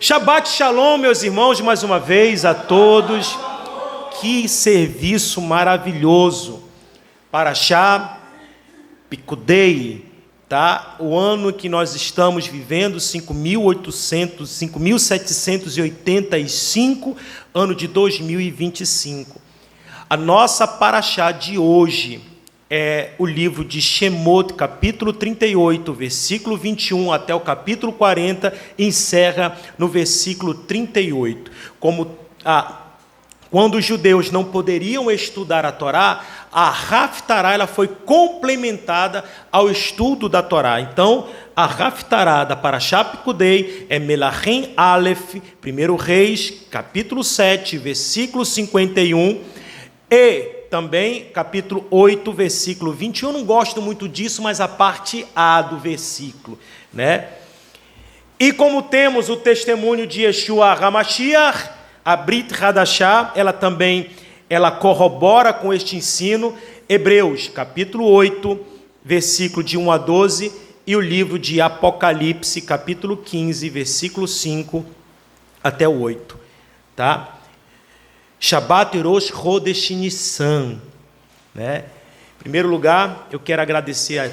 Shabbat Shalom, meus irmãos, mais uma vez a todos. Que serviço maravilhoso. Parashá Pikudei, tá? O ano que nós estamos vivendo, 5.785, ano de 2025. A nossa Parashá de hoje é o livro de Shemot, capítulo 38, versículo 21 até o capítulo 40, encerra no versículo 38. Quando os judeus não poderiam estudar a Torá, a Haftará ela foi complementada ao estudo da Torá. Então, a Haftará da Parashá Pikudei é Melachim Aleph, 1 Reis, capítulo 7, versículo 51, e também capítulo 8, versículo 21. Eu não gosto muito disso, mas a parte A do versículo, né? E como temos o testemunho de Yeshua HaMashiach, a Brit Hadashah, ela corrobora com este ensino. Hebreus, capítulo 8, versículo de 1 a 12, e o livro de Apocalipse, capítulo 15, versículo 5 até o 8, tá? Shabbat Rosh Chodesh Nissan, né? Em primeiro lugar, eu quero agradecer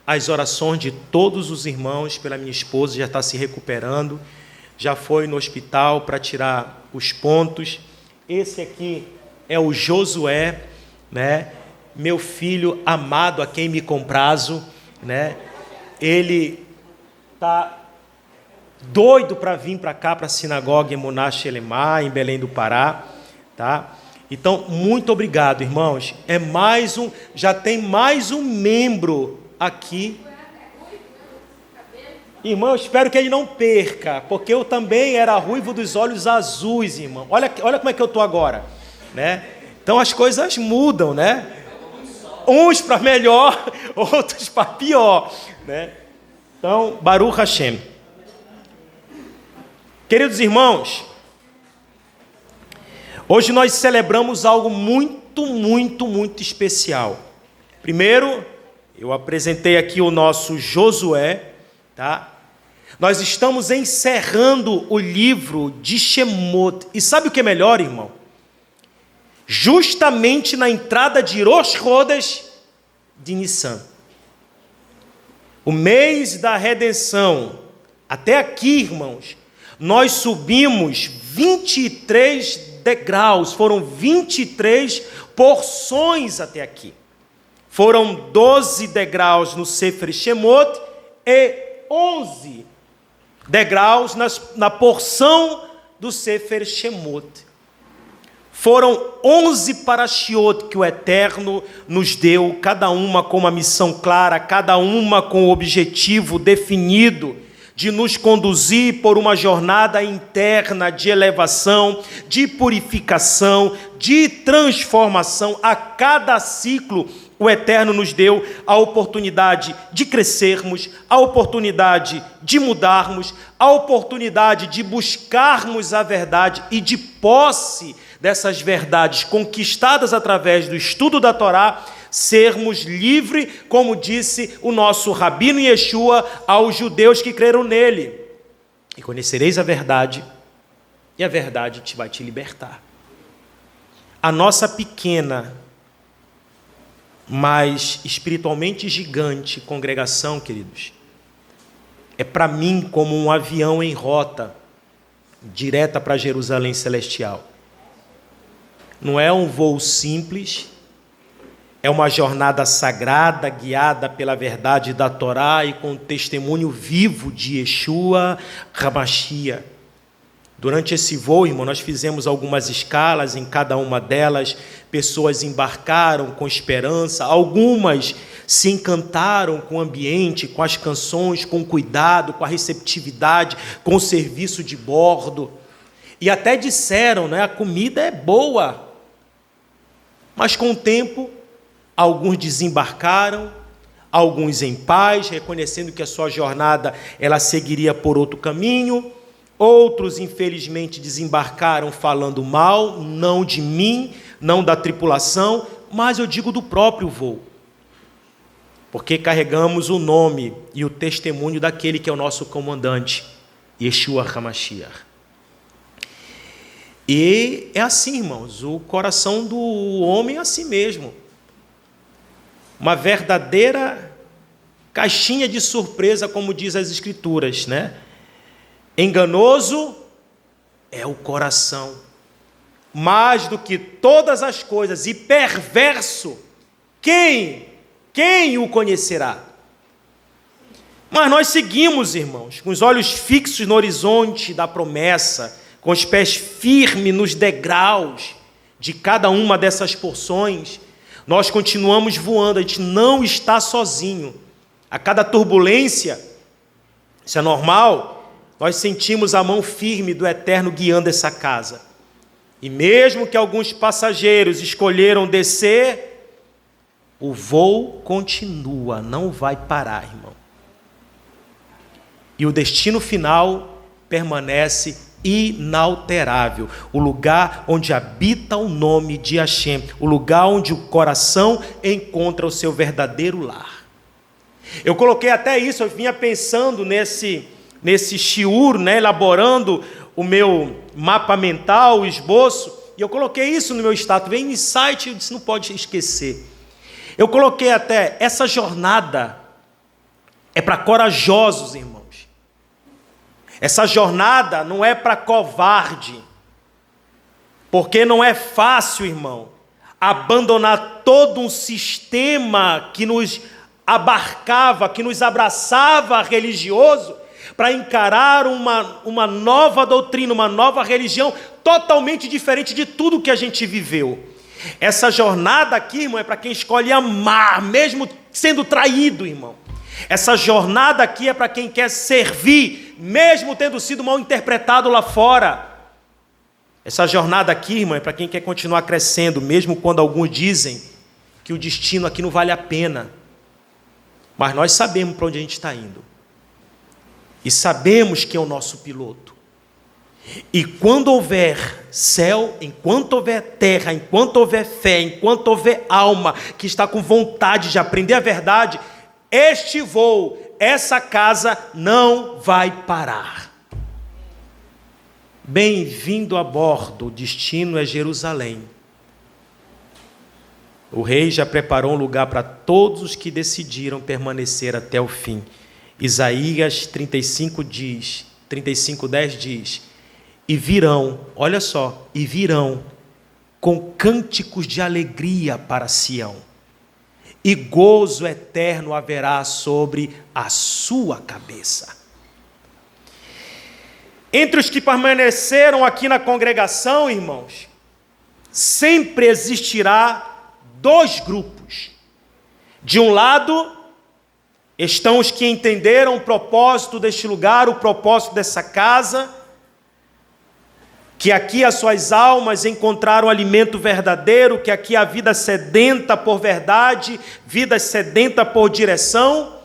as orações de todos os irmãos pela minha esposa, já está se recuperando, já foi no hospital para tirar os pontos. Esse aqui é o Josué, né? Meu filho amado, a quem me comprazo, né? Ele está doido para vir para cá, para a sinagoga em Monash Elemar, em Belém do Pará, tá? Então, muito obrigado, irmãos. Já tem mais um membro aqui. Irmão, eu espero que ele não perca, porque eu também era ruivo dos olhos azuis, irmão. Olha como é que eu estou agora, né? Então as coisas mudam, né? Uns para melhor, outros para pior, né? Então, Baruch Hashem. Queridos irmãos, hoje nós celebramos algo muito, muito, muito especial. Primeiro, eu apresentei aqui o nosso Josué, tá? Nós estamos encerrando o livro de Shemot. E sabe o que é melhor, irmão? Justamente na entrada de Rosh Chodesh de Nissan. O mês da redenção. Até aqui, irmãos, nós subimos 23 degraus. Foram 23 porções até aqui. Foram 12 degraus no Sefer Shemot e 11 degraus na porção do Sefer Shemot. Foram 11 parashiot que o Eterno nos deu, cada uma com uma missão clara, cada uma com o objetivo definido de nos conduzir por uma jornada interna de elevação, de purificação, de transformação. A cada ciclo, o Eterno nos deu a oportunidade de crescermos, a oportunidade de mudarmos, a oportunidade de buscarmos a verdade e de posse dessas verdades conquistadas através do estudo da Torá, sermos livres, como disse o nosso Rabino Yeshua aos judeus que creram nele. E conhecereis a verdade, e a verdade vai te libertar. A nossa pequena, mas espiritualmente gigante congregação, queridos, é para mim como um avião em rota direta para Jerusalém Celestial. Não é um voo simples, é uma jornada sagrada, guiada pela verdade da Torá e com o testemunho vivo de Yeshua HaMashiach. Durante esse voo, irmão, nós fizemos algumas escalas, em cada uma delas, pessoas embarcaram com esperança, algumas se encantaram com o ambiente, com as canções, com o cuidado, com a receptividade, com o serviço de bordo. E até disseram, né, a comida é boa. Mas com o tempo, alguns desembarcaram, alguns em paz, reconhecendo que a sua jornada ela seguiria por outro caminho. Outros, infelizmente, desembarcaram falando mal, não de mim, não da tripulação, mas eu digo do próprio voo. Porque carregamos o nome e o testemunho daquele que é o nosso comandante. Yeshua HaMashiach. E é assim, irmãos, o coração do homem é assim mesmo. Uma verdadeira caixinha de surpresa, como diz as Escrituras, né? Enganoso é o coração, mais do que todas as coisas, e perverso, quem o conhecerá? Mas nós seguimos, irmãos, com os olhos fixos no horizonte da promessa, com os pés firmes nos degraus de cada uma dessas porções. Nós continuamos voando, a gente não está sozinho. A cada turbulência, isso é normal, nós sentimos a mão firme do Eterno guiando essa casa. E mesmo que alguns passageiros escolheram descer, o voo continua, não vai parar, irmão. E o destino final permanece inalterável, o lugar onde habita o nome de Hashem, o lugar onde o coração encontra o seu verdadeiro lar. Eu coloquei até isso, eu vinha pensando nesse shiur, né, elaborando o meu mapa mental, o esboço, e eu coloquei isso no meu status, vem insight, eu disse, não pode esquecer. Eu coloquei até, essa jornada é para corajosos, irmãos. Essa jornada não é para covarde, porque não é fácil, irmão, abandonar todo um sistema que nos abarcava, que nos abraçava religioso, para encarar uma nova doutrina, uma nova religião, totalmente diferente de tudo que a gente viveu. Essa jornada aqui, irmão, é para quem escolhe amar, mesmo sendo traído, irmão. Essa jornada aqui é para quem quer servir, mesmo tendo sido mal interpretado lá fora. Essa jornada aqui, irmão, é para quem quer continuar crescendo, mesmo quando alguns dizem que o destino aqui não vale a pena. Mas nós sabemos para onde a gente está indo. E sabemos quem é o nosso piloto. E quando houver céu, enquanto houver terra, enquanto houver fé, enquanto houver alma que está com vontade de aprender a verdade, este voo, essa casa não vai parar. Bem-vindo a bordo, o destino é Jerusalém. O rei já preparou um lugar para todos os que decidiram permanecer até o fim. Isaías 35:10 diz, e virão, olha só, e virão com cânticos de alegria para Sião. E gozo eterno haverá sobre a sua cabeça. Entre os que permaneceram aqui na congregação, irmãos, sempre existirá dois grupos. De um lado, estão os que entenderam o propósito deste lugar, o propósito dessa casa, que aqui as suas almas encontraram alimento verdadeiro, que aqui a vida sedenta por verdade, vida sedenta por direção.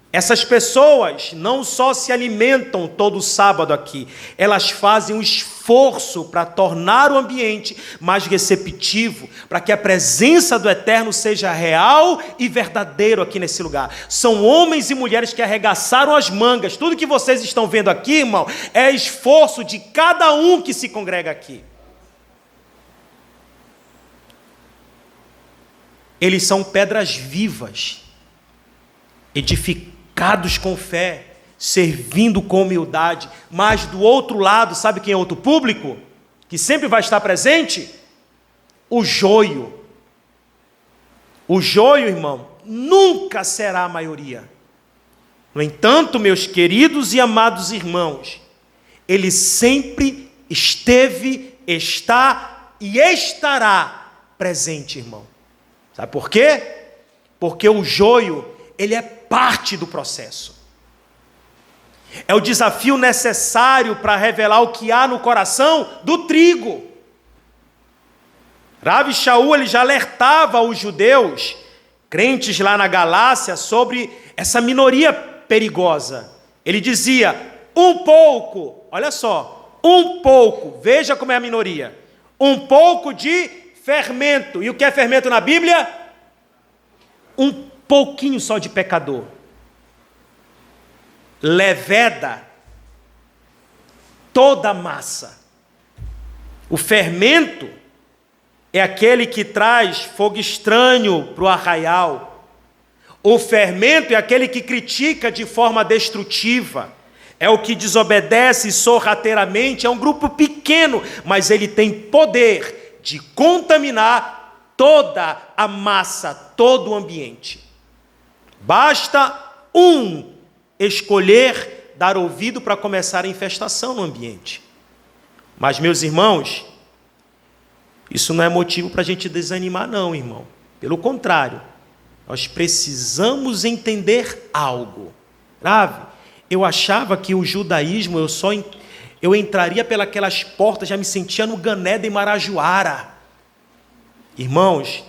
Essas pessoas não só se alimentam todo sábado aqui, elas fazem um esforço para tornar o ambiente mais receptivo, para que a presença do Eterno seja real e verdadeiro aqui nesse lugar. São homens e mulheres que arregaçaram as mangas. Tudo que vocês estão vendo aqui, irmão, é esforço de cada um que se congrega aqui. Eles são pedras vivas, edificados com fé, servindo com humildade, mas do outro lado, sabe quem é outro público? Que sempre vai estar presente? O joio. O joio, irmão, nunca será a maioria. No entanto, meus queridos e amados irmãos, ele sempre esteve, está e estará presente, irmão. Sabe por quê? Porque o joio, ele é parte do processo. É o desafio necessário para revelar o que há no coração do trigo. Rav Shaul, ele já alertava os judeus, crentes lá na Galácia, sobre essa minoria perigosa. Ele dizia, um pouco, olha só, um pouco, veja como é a minoria, um pouco de fermento. E o que é fermento na Bíblia? Um pouquinho só de pecador. Leveda toda a massa. O fermento é aquele que traz fogo estranho para o arraial. O fermento é aquele que critica de forma destrutiva. É o que desobedece sorrateiramente. É um grupo pequeno, mas ele tem poder de contaminar toda a massa, todo o ambiente. Basta um escolher dar ouvido para começar a infestação no ambiente. Mas, meus irmãos, isso não é motivo para a gente desanimar, não, irmão. Pelo contrário, nós precisamos entender algo. Grave, eu achava que o judaísmo, eu entraria pelas portas, já me sentia no Gané de Marajoara. Irmãos,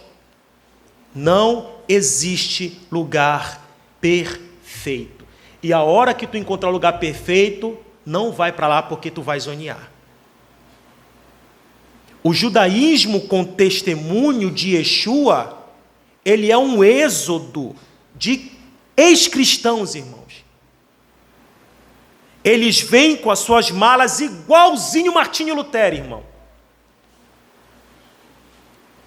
não existe lugar perfeito. E a hora que tu encontrar o lugar perfeito, não vai para lá porque tu vai zonear. O judaísmo com testemunho de Yeshua, ele é um êxodo de ex-cristãos, irmãos. Eles vêm com as suas malas igualzinho Martinho Lutero, irmão.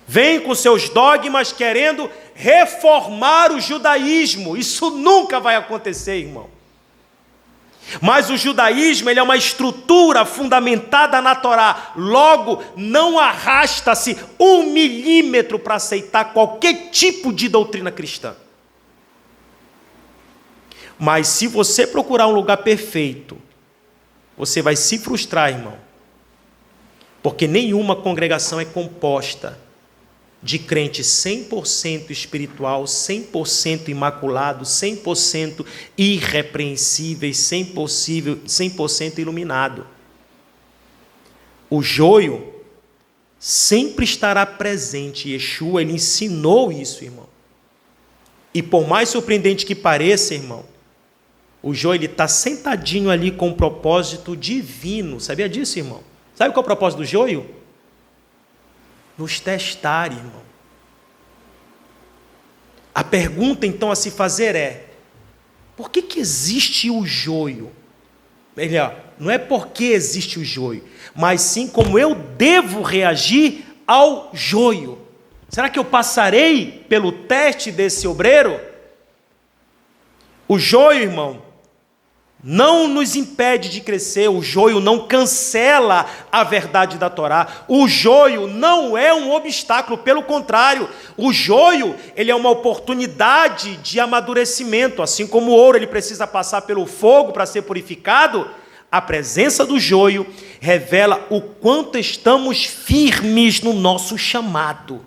Vêm com seus dogmas querendo reformar o judaísmo. Isso nunca vai acontecer, irmão. Mas o judaísmo, ele é uma estrutura fundamentada na Torá. Logo, não arrasta-se 1 milímetro para aceitar qualquer tipo de doutrina cristã. Mas se você procurar um lugar perfeito, você vai se frustrar, irmão. Porque nenhuma congregação é composta de crente 100% espiritual, 100% imaculado, 100% irrepreensíveis, 100% iluminado. O joio sempre estará presente. Yeshua, ele ensinou isso, irmão. E por mais surpreendente que pareça, irmão, o joio está sentadinho ali com um propósito divino. Sabia disso, irmão? Sabe qual é o propósito do joio? Nos testar, irmão. A pergunta, então, a se fazer é: por que existe o joio? Melhor, não é porque existe o joio, mas sim como eu devo reagir ao joio. Será que eu passarei pelo teste desse obreiro? O joio, irmão, não nos impede de crescer. O joio não cancela a verdade da Torá. O joio não é um obstáculo, pelo contrário, o joio, ele é uma oportunidade de amadurecimento. Assim como o ouro, ele precisa passar pelo fogo para ser purificado, a presença do joio revela o quanto estamos firmes no nosso chamado.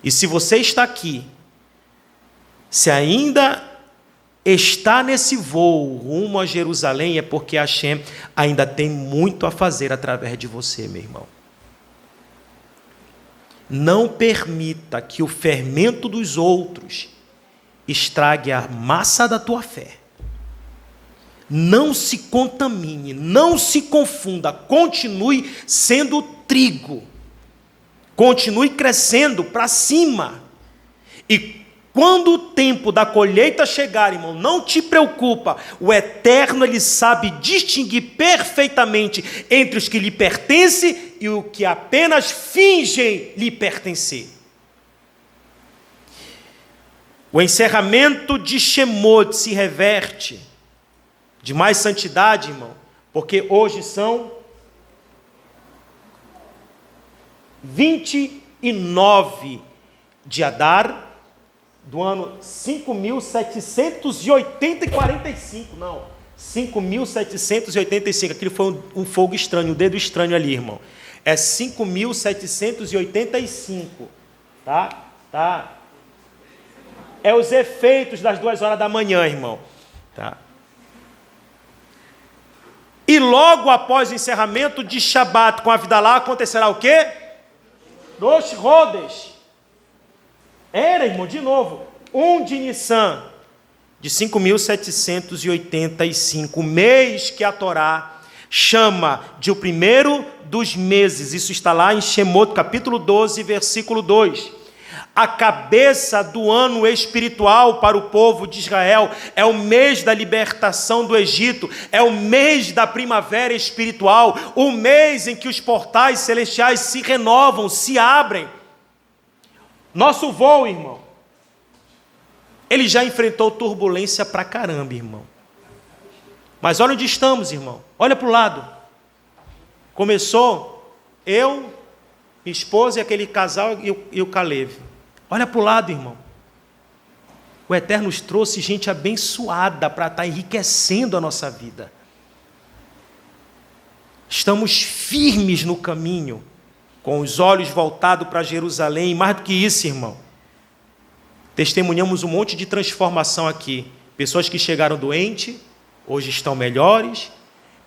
E se você está aqui, se ainda está nesse voo rumo a Jerusalém, é porque Hashem ainda tem muito a fazer através de você, meu irmão. Não permita que o fermento dos outros estrague a massa da tua fé. Não se contamine, não se confunda, continue sendo trigo. Continue crescendo para cima. E quando o tempo da colheita chegar, irmão, não te preocupa. O Eterno, ele sabe distinguir perfeitamente entre os que lhe pertencem e os que apenas fingem lhe pertencer. O encerramento de Shemot se reverte de mais santidade, irmão, porque hoje são 29 de Adar, do ano 5.780 e 45, não, 5.785, aquilo foi um fogo estranho, um dedo estranho ali, irmão, é 5.785, tá, é os efeitos das 2 horas da manhã, irmão, tá, e logo após o encerramento de Shabat com a Avidalá, acontecerá o quê? Rosh Chodesh. Era, irmão, de novo, 1 de Nissan, de 5.785, mês que a Torá chama de o primeiro dos meses. Isso está lá em Shemot, capítulo 12, versículo 2. A cabeça do ano espiritual para o povo de Israel é o mês da libertação do Egito, é o mês da primavera espiritual, o mês em que os portais celestiais se renovam, se abrem. Nosso voo, irmão, ele já enfrentou turbulência pra caramba, irmão. Mas olha onde estamos, irmão. Olha para o lado. Começou eu, minha esposa e aquele casal e o Caleb. Olha para o lado, irmão. O Eterno nos trouxe gente abençoada para estar enriquecendo a nossa vida. Estamos firmes no caminho, com os olhos voltados para Jerusalém. E mais do que isso, irmão, testemunhamos um monte de transformação aqui. Pessoas que chegaram doentes, hoje estão melhores.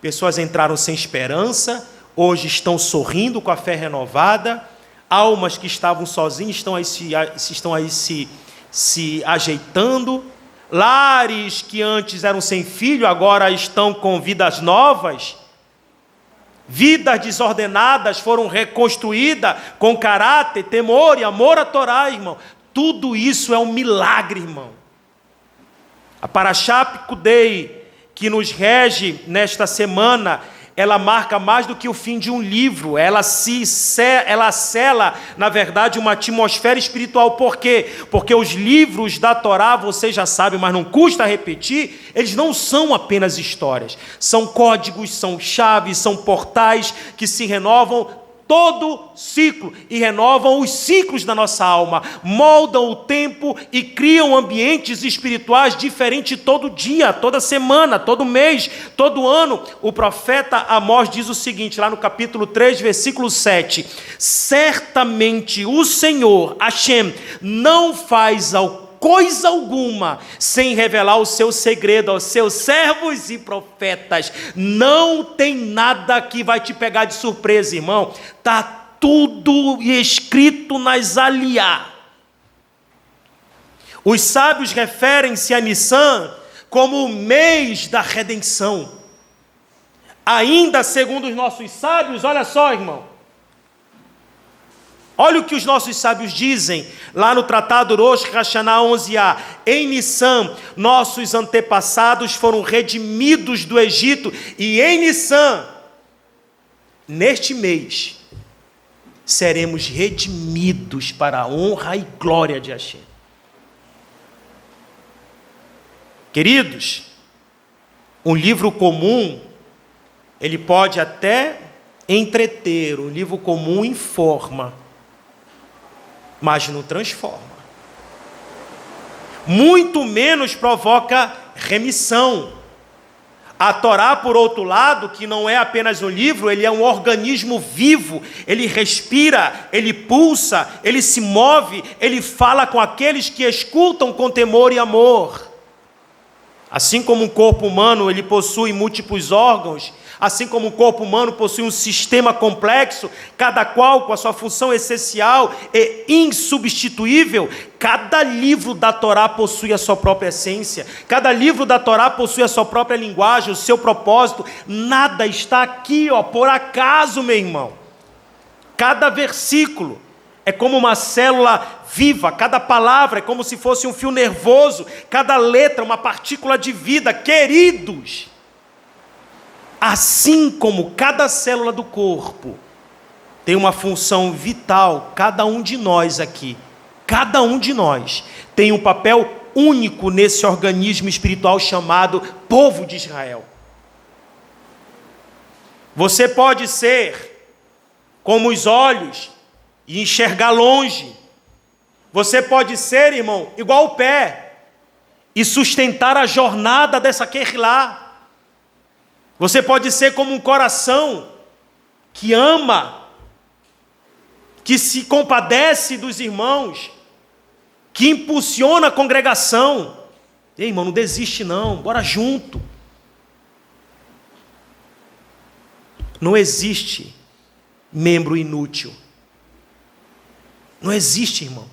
Pessoas entraram sem esperança, hoje estão sorrindo com a fé renovada. Almas que estavam sozinhas estão aí se ajeitando. Lares que antes eram sem filho, agora estão com vidas novas. Vidas desordenadas foram reconstruídas com caráter, temor e amor à Torá, irmão. Tudo isso é um milagre, irmão. A Parashá Pekudei, que nos rege nesta semana, ela marca mais do que o fim de um livro. Ela sela, na verdade, uma atmosfera espiritual. Por quê? Porque os livros da Torá, você já sabe, mas não custa repetir, eles não são apenas histórias. São códigos, são chaves, são portais que se renovam todo ciclo e renovam os ciclos da nossa alma, moldam o tempo e criam ambientes espirituais diferentes todo dia, toda semana, todo mês, todo ano. O profeta Amós diz o seguinte, lá no capítulo 3, versículo 7, certamente o Senhor, Hashem, não faz coisa alguma sem revelar o seu segredo aos seus servos e profetas. Não tem nada que vai te pegar de surpresa, irmão. Está tudo escrito nas Aliá. Os sábios referem-se a Nissan como o mês da redenção. Ainda segundo os nossos sábios, olha só, irmão, olha o que os nossos sábios dizem, lá no Tratado Rosh Hashanah 11a. Em Nissan, nossos antepassados foram redimidos do Egito. E em Nissan, neste mês, seremos redimidos para a honra e glória de Hashem. Queridos, um livro comum, ele pode até entreter, um livro comum informa, mas não transforma. Muito menos provoca remissão. A Torá, por outro lado, que não é apenas um livro, ele é um organismo vivo, ele respira, ele pulsa, ele se move, ele fala com aqueles que escutam com temor e amor. Assim como um corpo humano, ele possui múltiplos órgãos, assim como o corpo humano possui um sistema complexo, cada qual com a sua função essencial e insubstituível, cada livro da Torá possui a sua própria essência, cada livro da Torá possui a sua própria linguagem, o seu propósito. Nada está aqui, por acaso, meu irmão. Cada versículo é como uma célula viva, cada palavra é como se fosse um fio nervoso, cada letra uma partícula de vida. Queridos, assim como cada célula do corpo tem uma função vital, cada um de nós aqui, cada um de nós tem um papel único nesse organismo espiritual chamado povo de Israel. Você pode ser como os olhos e enxergar longe. Você pode ser, irmão, igual o pé e sustentar a jornada dessa Kehilá. Você pode ser como um coração que ama, que se compadece dos irmãos, que impulsiona a congregação. Ei, irmão, não desiste não, bora junto. Não existe membro inútil. Não existe, irmão.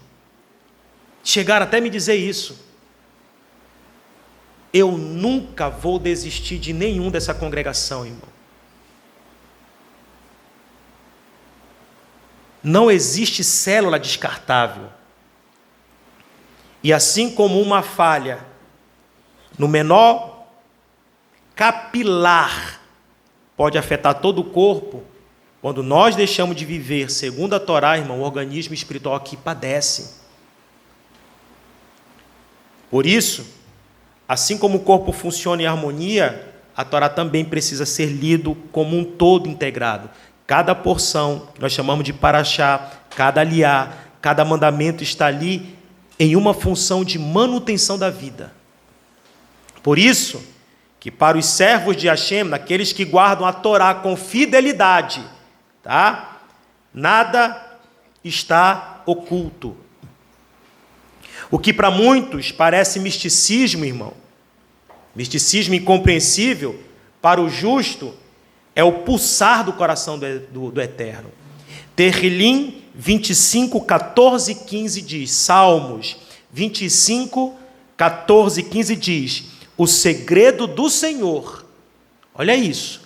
Chegaram até me dizer isso. Eu nunca vou desistir de nenhum dessa congregação, irmão. Não existe célula descartável. E assim como uma falha no menor capilar pode afetar todo o corpo, quando nós deixamos de viver segundo a Torá, irmão, o organismo espiritual aqui padece. Por isso, assim como o corpo funciona em harmonia, a Torá também precisa ser lido como um todo integrado. Cada porção, que nós chamamos de paraxá, cada aliá, cada mandamento está ali em uma função de manutenção da vida. Por isso, que para os servos de Hashem, aqueles que guardam a Torá com fidelidade, tá? Nada está oculto. O que para muitos parece misticismo, irmão, misticismo incompreensível, para o justo é o pulsar do coração do Eterno. Terrilim 25, 14 e 15 diz, Salmos 25, 14 e 15 diz, o segredo do Senhor, olha isso,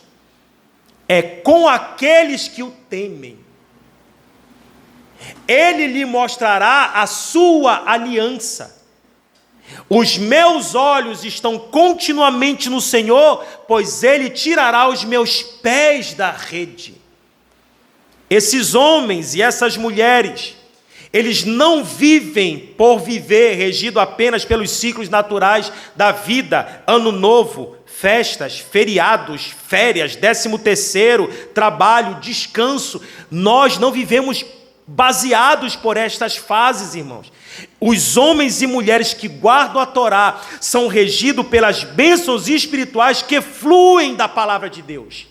é com aqueles que o temem. Ele lhe mostrará a sua aliança. Os meus olhos estão continuamente no Senhor, pois Ele tirará os meus pés da rede. Esses homens e essas mulheres, eles não vivem por viver, regido apenas pelos ciclos naturais da vida, ano novo, festas, feriados, férias, 13º, trabalho, descanso. Nós não vivemos baseados por estas fases, irmãos. Os homens e mulheres que guardam a Torá são regidos pelas bênçãos espirituais que fluem da palavra de Deus.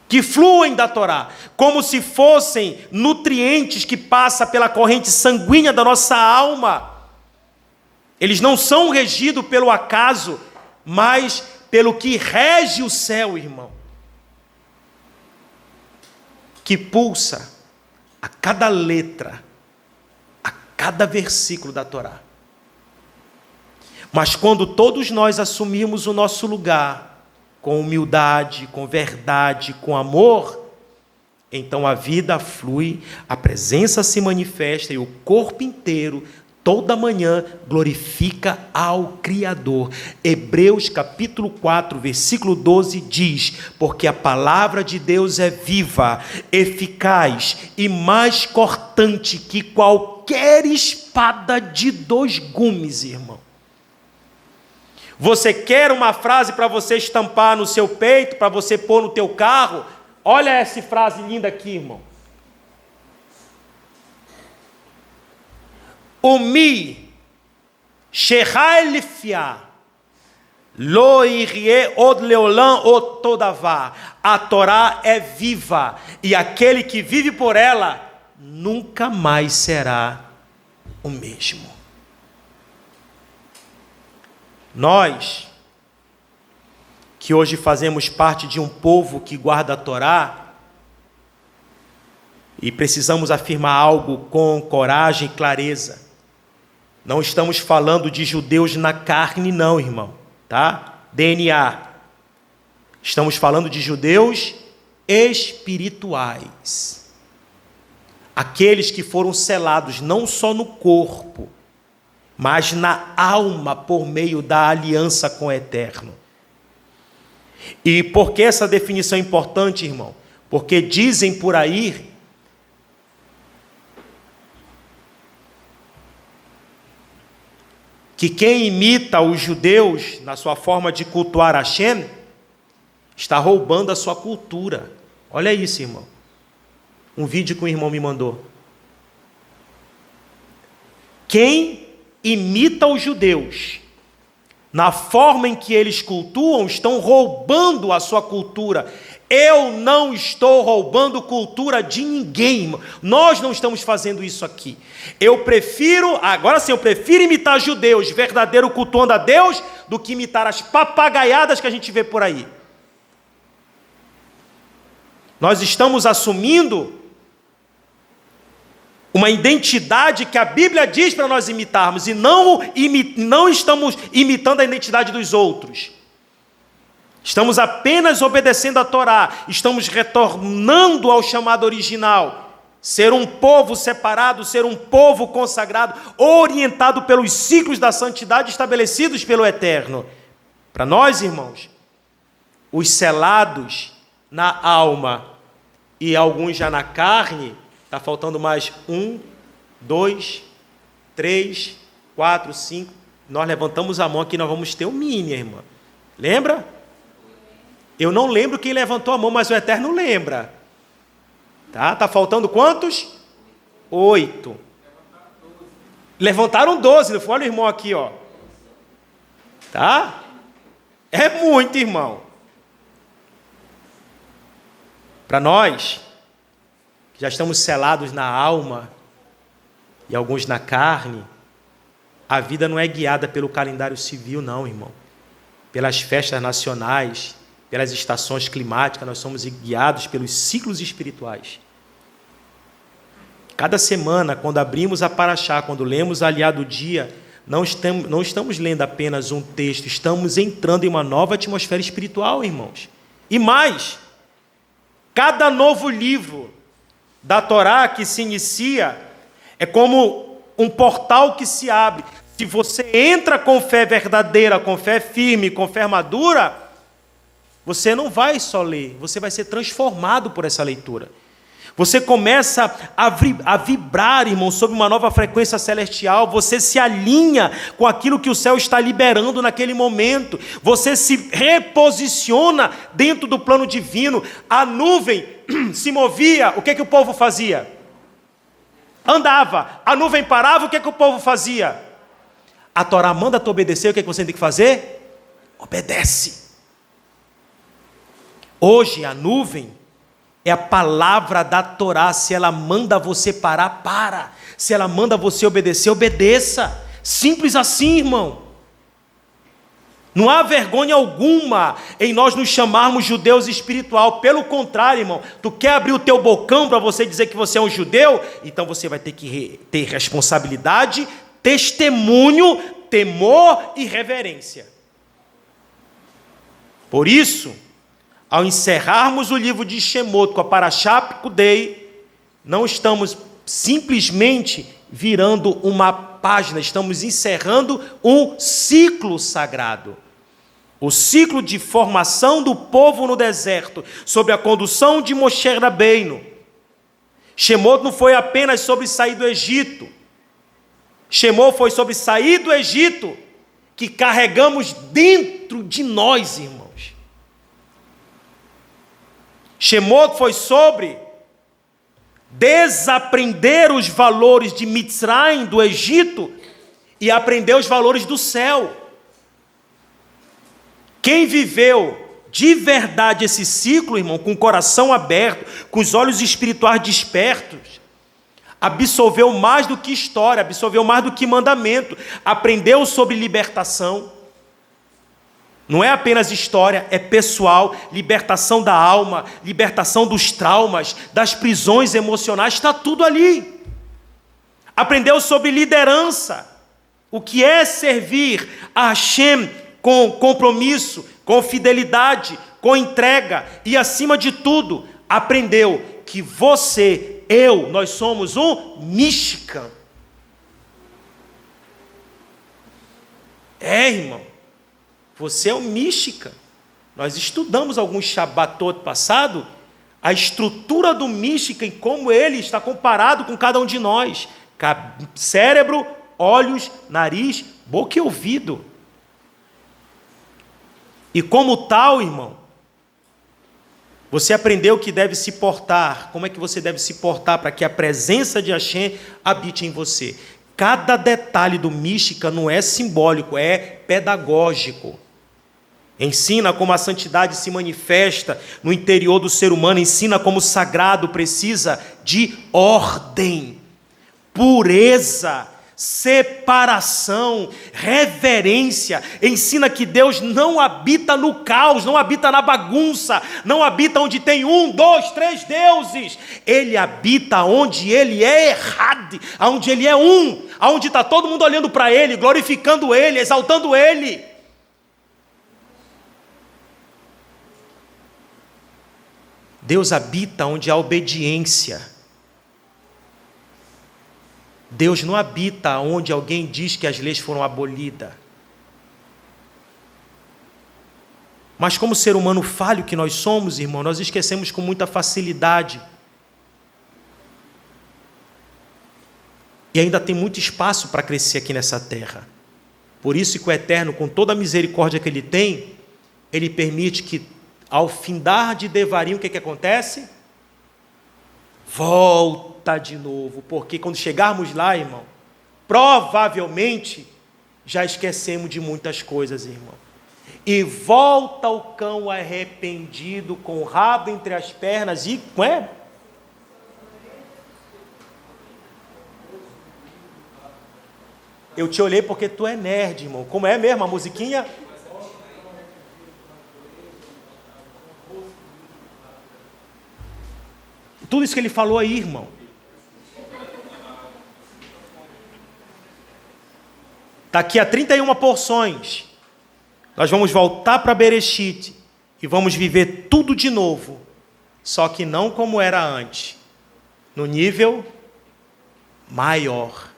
Que fluem da Torá, como se fossem nutrientes que passam pela corrente sanguínea da nossa alma. Eles não são regidos pelo acaso, mas pelo que rege o céu, irmão. Que pulsa a cada letra, a cada versículo da Torá. Mas quando todos nós assumimos o nosso lugar, com humildade, com verdade, com amor, então a vida flui, a presença se manifesta e o corpo inteiro, toda manhã, glorifica ao Criador. Hebreus capítulo 4, versículo 12 diz, porque a palavra de Deus é viva, eficaz e mais cortante que qualquer espada de 2 gumes, irmão. Você quer uma frase para você estampar no seu peito, para você pôr no teu carro? Olha essa frase linda aqui, irmão. Umi shechai lifia lo irie od leolam od todavá. A Torá é viva e aquele que vive por ela nunca mais será o mesmo. Nós, que hoje fazemos parte de um povo que guarda a Torá, e precisamos afirmar algo com coragem e clareza. Não estamos falando de judeus na carne, não, irmão, tá? DNA. Estamos falando de judeus espirituais. Aqueles que foram selados não só no corpo, mas na alma por meio da aliança com o Eterno. E por que essa definição é importante, irmão? Porque dizem por aí que quem imita os judeus na sua forma de cultuar Hashem está roubando a sua cultura. Olha isso, irmão. Um vídeo que o irmão me mandou. Quem imita os judeus na forma em que eles cultuam, estão roubando a sua cultura. Eu não estou roubando cultura de ninguém, irmão. Nós não estamos fazendo isso aqui. Eu prefiro imitar judeus verdadeiro cultuando a Deus do que imitar as papagaiadas que a gente vê por aí. Nós estamos assumindo uma identidade que a Bíblia diz para nós imitarmos, e não estamos imitando a identidade dos outros. Estamos apenas obedecendo a Torá, estamos retornando ao chamado original, ser um povo separado, ser um povo consagrado, orientado pelos ciclos da santidade estabelecidos pelo Eterno. Para nós, irmãos, os selados na alma e alguns já na carne, está faltando mais 1, 2, 3, 4, 5. Nós levantamos a mão aqui, nós vamos ter um mini, irmã. Lembra? Eu não lembro quem levantou a mão, mas o Eterno lembra. Tá faltando quantos? 8. Levantaram 12, não foi? Olha o irmão aqui, ó. Tá? É muito, irmão. Para nós, que já estamos selados na alma e alguns na carne, a vida não é guiada pelo calendário civil, não, irmão. Pelas festas nacionais, pelas estações climáticas, nós somos guiados pelos ciclos espirituais. Cada semana, quando abrimos a Paraxá, quando lemos a Aliá do dia, não estamos lendo apenas um texto, estamos entrando em uma nova atmosfera espiritual, irmãos. E mais, cada novo livro da Torá que se inicia é como um portal que se abre. Se você entra com fé verdadeira, com fé firme, com fé madura, você não vai só ler, você vai ser transformado por essa leitura. Você começa a vibrar, irmão, sob uma nova frequência celestial. Você se alinha com aquilo que o céu está liberando naquele momento. Você se reposiciona dentro do plano divino. A nuvem se movia, o que o povo fazia? Andava. A nuvem parava, o que o povo fazia? A Torá manda te obedecer, o que você tem que fazer? Obedece. Hoje a nuvem é a palavra da Torá. Se ela manda você parar, para. Se ela manda você obedecer, obedeça. Simples assim, irmão. Não há vergonha alguma em nós nos chamarmos judeus espiritual. Pelo contrário, irmão, tu quer abrir o teu bocão para você dizer que você é um judeu? Então você vai ter que ter responsabilidade, testemunho, temor e reverência. Por isso, ao encerrarmos o livro de Shemot com a Parashá Pekudei, não estamos simplesmente virando uma página, estamos encerrando um ciclo sagrado. O ciclo de formação do povo no deserto, sob a condução de Moshe Rabbeinu. Shemot não foi apenas sobre sair do Egito. Shemot foi sobre sair do Egito, que carregamos dentro de nós, irmãos. Shemot foi sobre desaprender os valores de Mitzrayim, do Egito, e aprender os valores do céu. Quem viveu de verdade esse ciclo, irmão, com o coração aberto, com os olhos espirituais despertos, absorveu mais do que história, absorveu mais do que mandamento, aprendeu sobre libertação. Não é apenas história, é pessoal, libertação da alma, libertação dos traumas, das prisões emocionais, está tudo ali. Aprendeu sobre liderança, o que é servir a Hashem com compromisso, com fidelidade, com entrega e, acima de tudo, aprendeu que você, nós somos um Mishkan. Irmão. Você é um Mishkan. Nós estudamos alguns Shabbatot passado, a estrutura do Mishkan e como ele está comparado com cada um de nós. Cérebro, olhos, nariz, boca e ouvido. E como tal, irmão, você aprendeu que deve se portar. Como é que você deve se portar para que a presença de Hashem habite em você? Cada detalhe do Mishkan não é simbólico, é pedagógico. Ensina como a santidade se manifesta no interior do ser humano, ensina como o sagrado precisa de ordem, pureza, separação, reverência. Ensina que Deus não habita no caos, não habita na bagunça, não habita onde tem 1, 2, 3 deuses. Ele habita onde ele é errado, onde ele é um, onde está todo mundo olhando para ele, glorificando ele, exaltando ele. Deus habita onde há obediência. Deus não habita onde alguém diz que as leis foram abolidas. Mas como ser humano falho que nós somos, irmão, nós esquecemos com muita facilidade. E ainda tem muito espaço para crescer aqui nessa terra. Por isso que o Eterno, com toda a misericórdia que Ele tem, Ele permite que, ao findar de Devarim, o que acontece? Volta de novo, porque quando chegarmos lá, irmão, provavelmente já esquecemos de muitas coisas, irmão. E volta o cão arrependido, com o rabo entre as pernas e... Não é? Eu te olhei porque tu é nerd, irmão. Como é mesmo a musiquinha? Tudo isso que ele falou aí, irmão. Daqui a 31 porções, nós vamos voltar para Bereshit e vamos viver tudo de novo, só que não como era antes, no nível maior.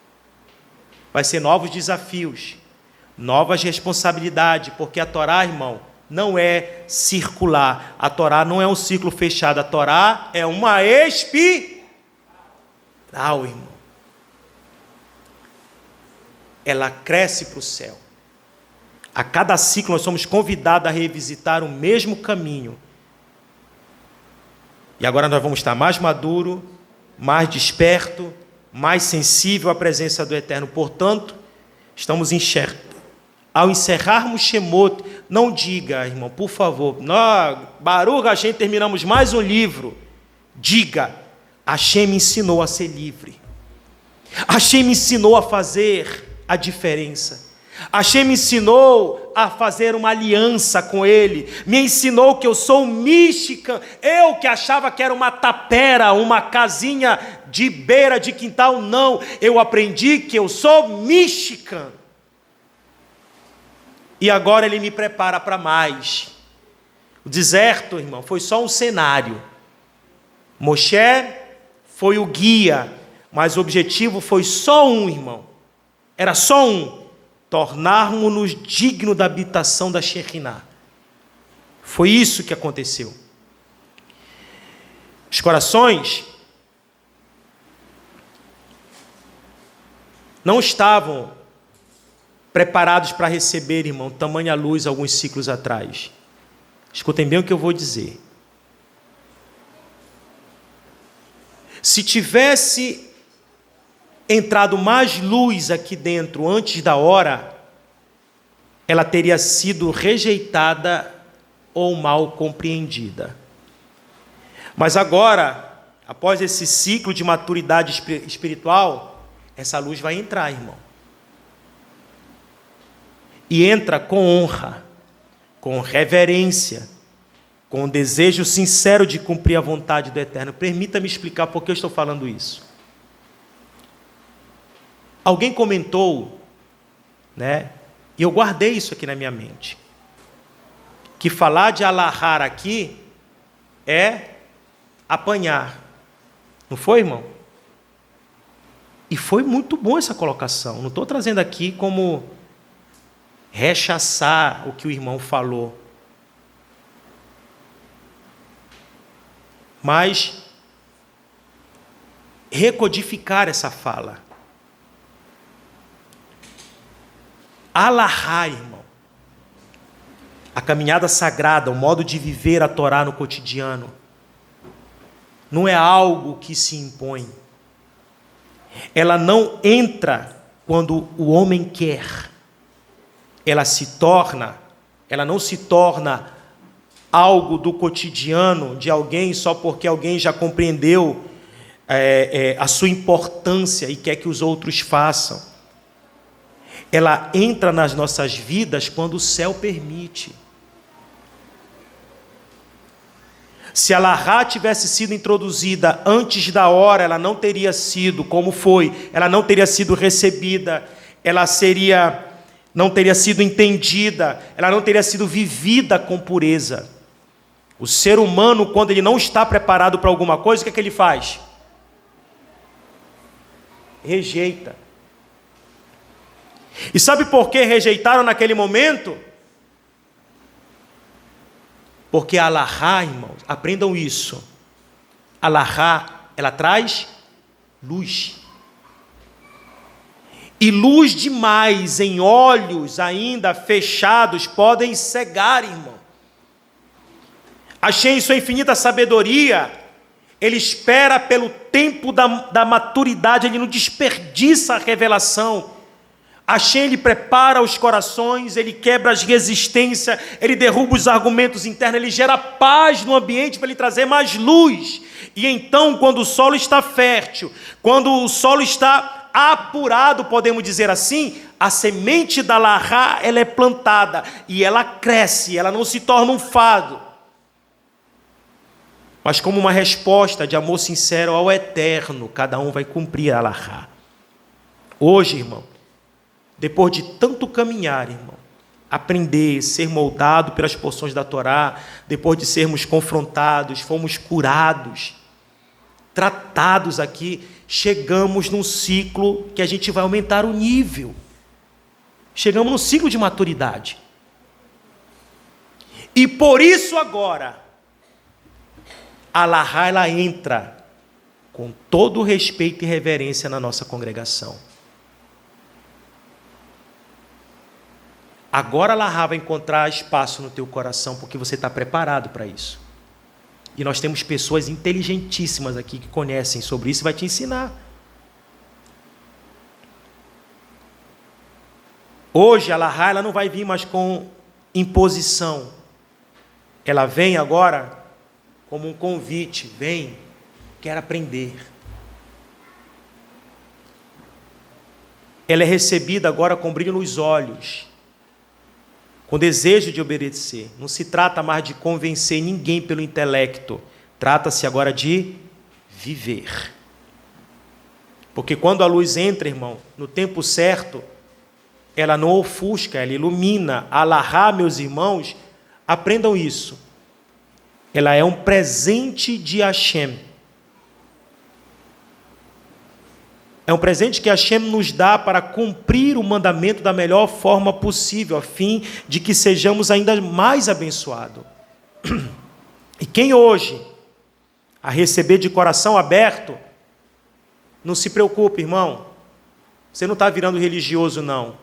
Vai ser novos desafios, novas responsabilidades, porque a Torá, irmão, não é circular. A Torá não é um ciclo fechado. A Torá é uma espiral, irmão. Ela cresce para o céu. A cada ciclo nós somos convidados a revisitar o mesmo caminho. E agora nós vamos estar mais maduro, mais desperto, mais sensível à presença do Eterno. Portanto, estamos enxergando. Ao encerrarmos Shemot, não diga, irmão, por favor, nós, Baruch Hashem, terminamos mais um livro. Diga, Hashem me ensinou a ser livre. Hashem me ensinou a fazer a diferença. Hashem me ensinou a fazer uma aliança com Ele. Me ensinou que eu sou um Michigan. Eu que achava que era uma tapera, uma casinha de beira de quintal. Não, eu aprendi que eu sou Michigan. E agora Ele me prepara para mais. O deserto, irmão, foi só um cenário. Moshe foi o guia, mas o objetivo foi só um, irmão. Era só um. Tornarmos-nos dignos da habitação da Shekinah. Foi isso que aconteceu. Os corações não estavam preparados para receber, irmão, tamanha luz alguns ciclos atrás. Escutem bem o que eu vou dizer. Se tivesse entrado mais luz aqui dentro antes da hora, ela teria sido rejeitada ou mal compreendida. Mas agora, após esse ciclo de maturidade espiritual, essa luz vai entrar, irmão. E entra com honra, com reverência, com um desejo sincero de cumprir a vontade do Eterno. Permita-me explicar por que eu estou falando isso. Alguém comentou, né? E eu guardei isso aqui na minha mente, que falar de alahar aqui é apanhar. Não foi, irmão? E foi muito bom essa colocação. Não estou trazendo aqui como rechaçar o que o irmão falou. Mas recodificar essa fala. Alahá, irmão. A caminhada sagrada, o modo de viver a Torá no cotidiano, não é algo que se impõe. Ela não entra quando o homem quer. Ela não se torna algo do cotidiano de alguém só porque alguém já compreendeu a sua importância e quer que os outros façam. Ela entra nas nossas vidas quando o céu permite. Se a Alahá tivesse sido introduzida antes da hora, ela não teria sido como foi, ela não teria sido recebida, não teria sido entendida, ela não teria sido vivida com pureza. O ser humano, quando ele não está preparado para alguma coisa, o que é que ele faz? rejeita. E sabe por que rejeitaram naquele momento? Porque a Alahá, irmãos, aprendam isso. A Alahá, ela traz luz. E luz demais em olhos ainda fechados podem cegar, irmão. Hashem, em sua infinita sabedoria, ele espera pelo tempo da maturidade, ele não desperdiça a revelação. Hashem, ele prepara os corações, ele quebra as resistências, ele derruba os argumentos internos, ele gera paz no ambiente para ele trazer mais luz. E então, quando o solo está fértil, quando o solo está apurado, podemos dizer assim, a semente da Alahá, ela é plantada e ela cresce, ela não se torna um fado, mas como uma resposta de amor sincero ao eterno, cada um vai cumprir a Alahá. Hoje, irmão, depois de tanto caminhar, irmão, aprender, ser moldado pelas porções da Torá, depois de sermos confrontados, fomos curados, tratados aqui, chegamos num ciclo que a gente vai aumentar o nível. Chegamos num ciclo de maturidade. E por isso agora, a Alahá, ela entra com todo o respeito e reverência na nossa congregação. Agora a Alahá vai encontrar espaço no teu coração, porque você está preparado para isso. E nós temos pessoas inteligentíssimas aqui que conhecem sobre isso e vai te ensinar. Hoje a Alahá, ela não vai vir mais com imposição. Ela vem agora como um convite. Vem, quero aprender. Ela é recebida agora com brilho nos olhos, com desejo de obedecer. Não se trata mais de convencer ninguém pelo intelecto. Trata-se agora de viver. Porque quando a luz entra, irmão, no tempo certo, ela não ofusca, ela ilumina. A Alahá, meus irmãos, aprendam isso. Ela é um presente de Hashem. É um presente que Hashem nos dá para cumprir o mandamento da melhor forma possível, a fim de que sejamos ainda mais abençoados. E quem hoje a receber de coração aberto, não se preocupe, irmão. Você não está virando religioso, não.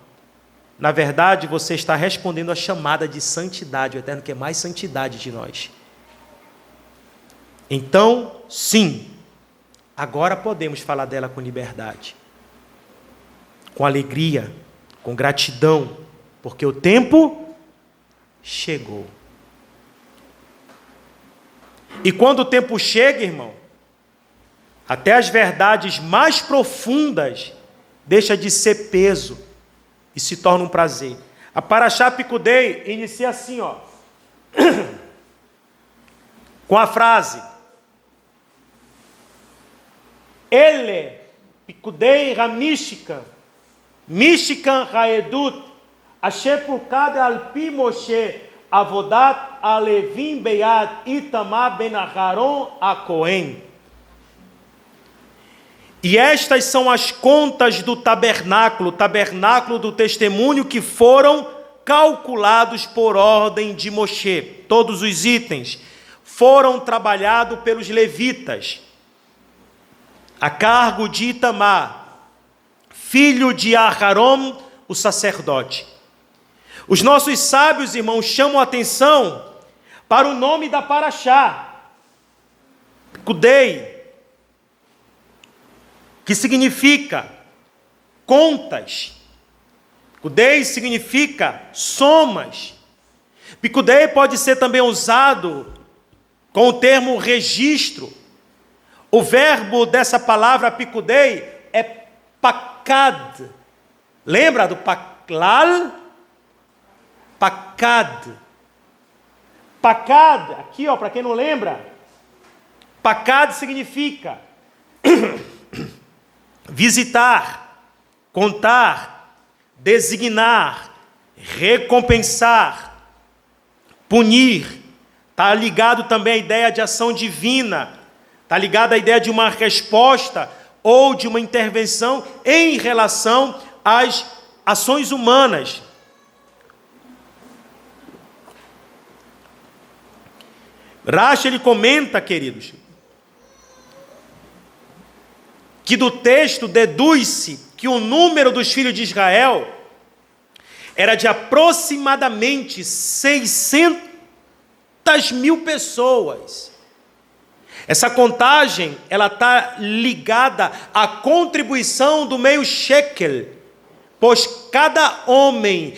Na verdade, você está respondendo à chamada de santidade, o Eterno quer mais santidade de nós. Então, sim, agora podemos falar dela com liberdade, com alegria, com gratidão, porque o tempo chegou. E quando o tempo chega, irmão, até as verdades mais profundas deixam de ser peso e se torna um prazer. A Parashá Pikudei inicia assim, ó, com a frase: Ele, Pikudei Ramishkan, Mishkan Haedut, Asher Purkad Alpi Moshe, Avodat Alevim Beyad Itamar Ben Aharon a Cohen. E estas são as contas do tabernáculo, tabernáculo do testemunho, que foram calculados por ordem de Moshe. Todos os itens foram trabalhados pelos levitas, a cargo de Itamar, filho de Aharon, o sacerdote. Os nossos sábios, irmãos, chamam a atenção para o nome da Parashá, Pikudei, que significa contas. Pikudei significa somas. Pikudei pode ser também usado com o termo registro. O verbo dessa palavra Pikudei é pakad. Lembra do paklal? Pakad. Pakad, aqui ó, para quem não lembra, pakad significa visitar, contar, designar, recompensar, punir. Está ligado também à ideia de ação divina. Está ligado à ideia de uma resposta ou de uma intervenção em relação às ações humanas. Rashi, ele comenta, queridos, que do texto deduz-se que o número dos filhos de Israel era de aproximadamente 600 mil pessoas. Essa contagem, ela está ligada à contribuição do meio shekel, pois cada homem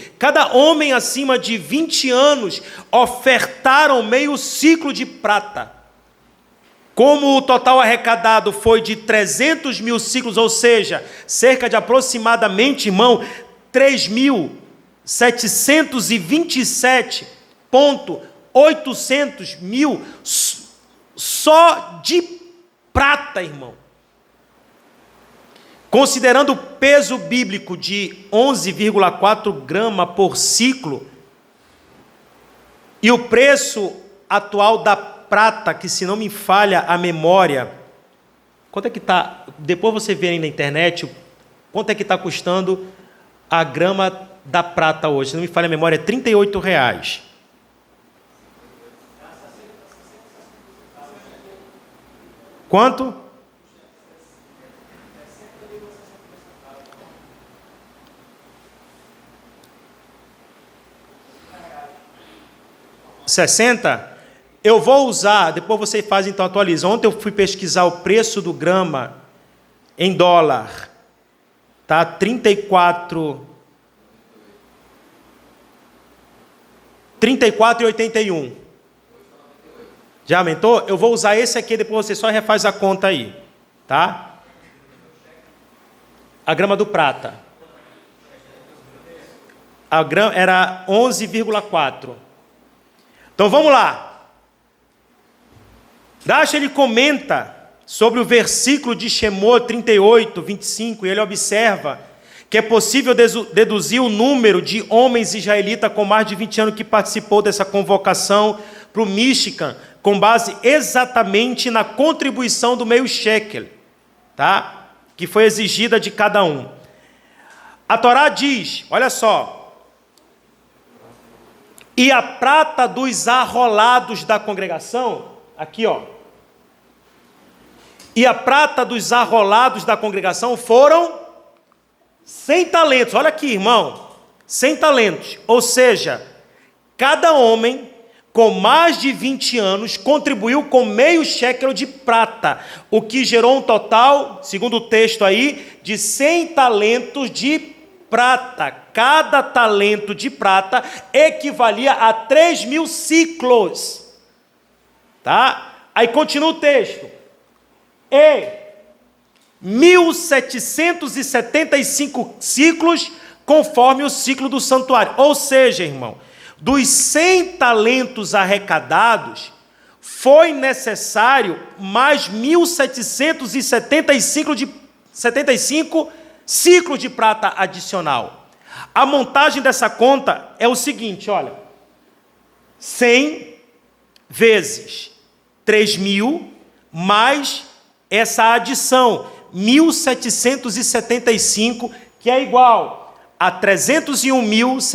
acima de 20 anos ofertaram meio ciclo de prata. Como o total arrecadado foi de 300 mil ciclos, ou seja, cerca de aproximadamente, irmão, 3.727.800 mil só de prata, irmão. Considerando o peso bíblico de 11,4 gramas por ciclo e o preço atual da prata, que se não me falha a memória, quanto é que está? Depois você vê aí na internet quanto é que está custando a grama da prata hoje. Se não me falha a memória, é R$38. Quanto? R$60? Eu vou usar, depois você faz, então atualiza. Ontem eu fui pesquisar o preço do grama em dólar. Tá? 34,81. Já aumentou? Eu vou usar esse aqui, depois você só refaz a conta aí. Tá? A grama do prata. A grama era 11,4. Então vamos lá. Rashi, ele comenta sobre o versículo de Shemot 38, 25, e ele observa que é possível deduzir o número de homens israelitas com mais de 20 anos que participou dessa convocação para o Michigan, com base exatamente na contribuição do meio shekel, tá? Que foi exigida de cada um. A Torá diz, olha só, e a prata dos arrolados da congregação, aqui ó, e a prata dos arrolados da congregação foram 100 talentos. Olha aqui, irmão. 100 talentos. Ou seja, cada homem com mais de 20 anos contribuiu com meio shekel de prata, o que gerou um total, segundo o texto aí, de 100 talentos de prata. Cada talento de prata equivalia a 3.000 ciclos. Tá? Aí continua o texto. E 1.775 ciclos, conforme o ciclo do santuário. Ou seja, irmão, dos 100 talentos arrecadados, foi necessário mais 1.775 ciclos de prata adicional. A montagem dessa conta é o seguinte, olha, 100 vezes 3.000 mais essa adição, 1.775, que é igual a 301.775